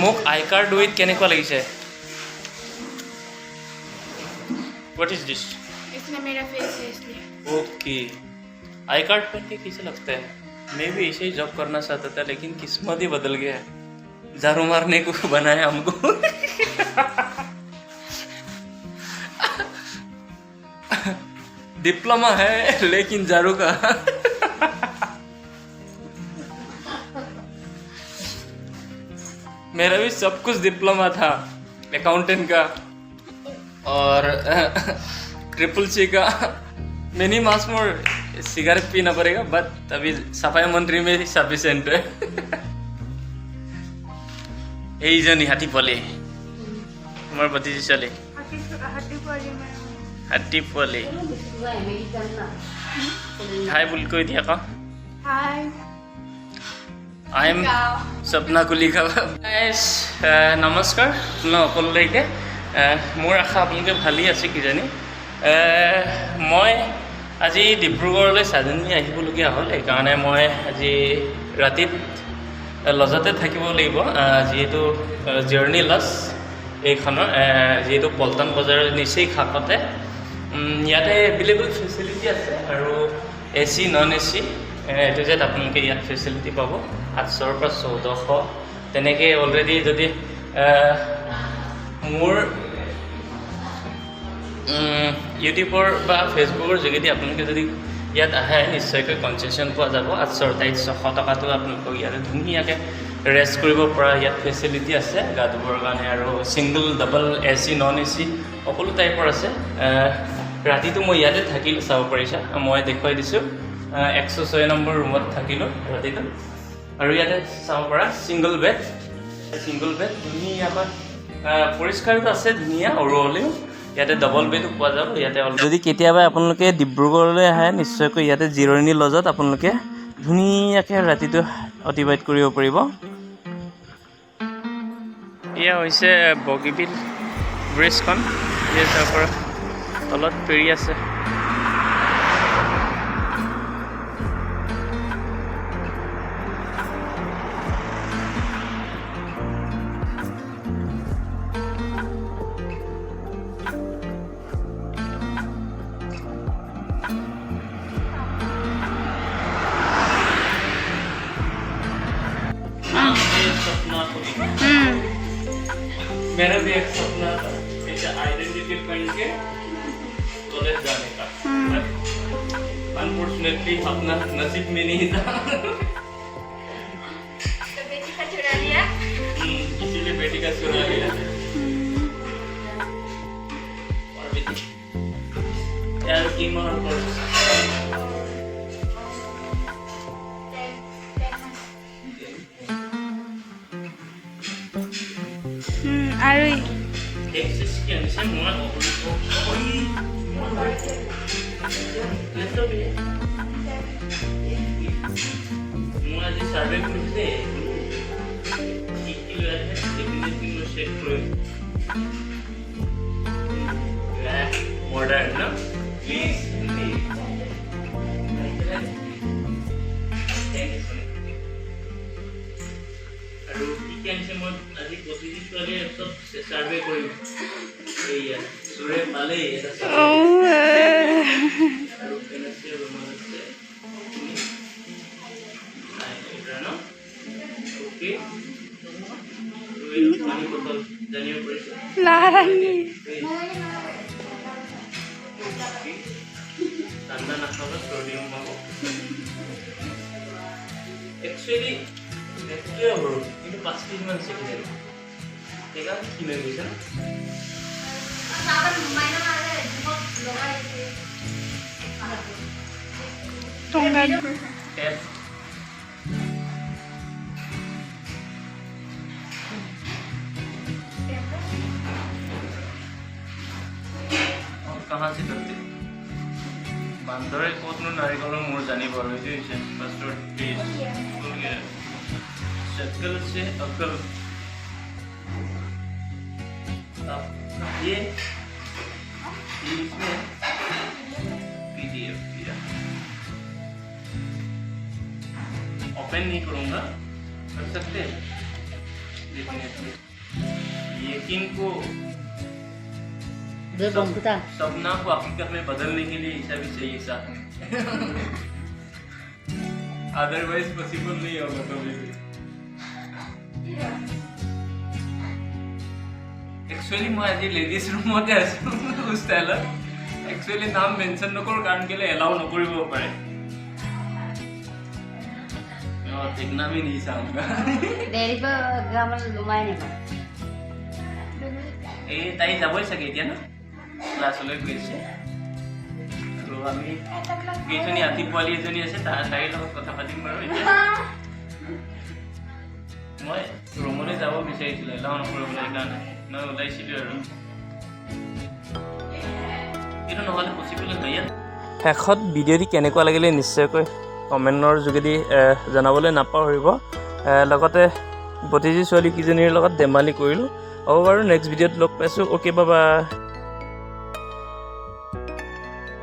মোক আই card with কেনেকুৱা লাগিছে? What is this? इसमें मेरा फेस है इसलिए। ओके, आई कार्ड पहन के कैसे लगता है? मैं भी ऐसे ही जॉब करना चाहता था लेकिन किस्मत ही बदल गया है, झाड़ू मारने को बनाया हमको। डिप्लोमा है लेकिन झाड़ू का। मेरा भी सब कुछ डिप्लोमा था, अकाउंटेंट का और ट्रिपल सी का। मिनी मास मोर सिगरेट पीना पड़ेगा बट अभी सफाई मंत्री में सफिशिएंट है। यही जनी हाथी पले मोर भतीजी चले हाथी पले। हाय बोल कोई दिया का हाय आई एम सपना कुलिका। नमस्कार সকলোলৈকে। মোৰ আশা আপোনালোকে ভালেই আছে কিজানি। মই আজি ডিব্ৰুগড়লৈ ছাডেনলি আহিবলগীয়া হ'ল, সেইকাৰণে মই আজি ৰাতিত লজতে থাকিব লাগিব, যিহেতু জাৰ্ণি লজ এইখনৰ, যিহেতু পল্টন বজাৰৰ নিচেই কাষতে। ইয়াতে এভেইলেবল ফেচিলিটি আছে আৰু AC নন AC এইটো যে আপোনালোকে ইয়াত ফেচিলিটি পাব 800ৰ পৰা 1400 তেনেকৈ। অলৰেডি যদি মোৰ ইউটিউবৰ বা ফেচবুকৰ যোগেদি আপোনালোকে যদি ইয়াত আহে নিশ্চয়কৈ কনচেশ্যন পোৱা যাব। 800 600 টকাটো আপোনালোকক ইয়াতে ধুনীয়াকৈ ৰেষ্ট কৰিব পৰা ইয়াত ফেচিলিটি আছে গা ধুবৰ কাৰণে, আৰু single double AC non AC সকলো টাইপৰ আছে। ৰাতিটো মই ইয়াতে থাকিলোঁ, চাব পাৰিছা, মই দেখুৱাই দিছোঁ। 106 নম্বৰ ৰুমত থাকিলোঁ ৰাতিটো, আৰু ইয়াতে চাব পৰা ছিংগল বেড ধুনীয়াকৈ পৰিষ্কাৰটো আছে, ধুনীয়া ওৰহলেও। ইয়াতে ডাবল বেডো পোৱা যাব ইয়াতে। যদি কেতিয়াবা আপোনালোকে ডিব্ৰুগড়লৈ আহে নিশ্চয়কৈ ইয়াতে জিৰণি লজত আপোনালোকে ধুনীয়াকৈ ৰাতিটো অতিবাহিত কৰিব পাৰিব। এয়া হৈছে বগীবিল ব্ৰিজখন, তাৰ পৰা তলত পেৰি আছে। मेरा भी एक सपना था ऐसा आइडेंटिटी पहन के कॉलेज जाने का, अनफॉर्चुनेटली अपना नसीब में नहीं था। तो बेटी का चुरा लिया। इसीलिए बेटी का चुरा लिया। और बेटी यार की मार আৰু एक्सेस के अनुसार मोर আজি সার্ভে করতে কি কি লাগে ডেফিনেটলি নো সেট করে মডার্ন না প্লিজ আৰু কি কেনছে মই আজি প্ৰতিদিন কৰে সব সাৰ্ভে কৰিম। এইয়া সুৰে পালে এটা আৰু কেনেছে ৰুমালতে আইৰানো ওকে ৰুই পানী বটল জানিব পাৰিছে লাৰানি ঠাণ্ডা নাখাব সোডিয়াম পাব। একচুয়ালি একটুৱে সৰু কিন্তু 5 কেজিমান চেকিলে সেইকাৰণে কি লৈ গৈছে না টেপ कहाँ से करते बांदरे कोतनो नारिकलों मोर जानी पड़े जो इसे बस्टर टेस्ट भूल गया शक्ल से अकल अब ये इसमें PDF दिया ओपन नहीं करूँगा कर सकते हैं डेफिनेटली ये किनको बेबंकुता सपना को हकीकत में बदलने के लिए ऐसा भी चाहिए साथ में अदरवाइज पॉसिबल नहीं होगा कभी भी एक्चुअली मैं आज लेडीज रूमते आছোঁ হোষ্টেলত एक्चुअली नाम मेंशन नকৰ कारण কেলে এলাউ নকৰিব পাৰে ঠিক নামই नहीं চাওঁगा डेरी पर ग्रामर लुमाय ने এই তাই যাবই চাগে এতিয়া না ক্লাছলৈ গৈছে আৰু আমি কেইজনী আতি পোৱালি এজনী আছে তাইৰ লগত কথা পাতিম বাৰু এতিয়া মই ৰুমলৈ যাব বিচাৰিছিলোঁ এলাউ নকৰিবলৈ কাৰণে মই ওলাইছিলোঁ আৰু কিন্তু নহ'লে পচিবল নহয় শেষত ভিডিঅ'টি কেনেকুৱা লাগিলে নিশ্চয়কৈ কমেণ্টৰ যোগেদি জনাবলৈ নাপাহৰিব লগতে ভতিজী ছোৱালীকেইজনীৰ লগত ধেমালি কৰিলোঁ হ'ব বাৰু নেক্সট ভিডিঅ'ত লগ পাইছোঁ অ'কে বাবা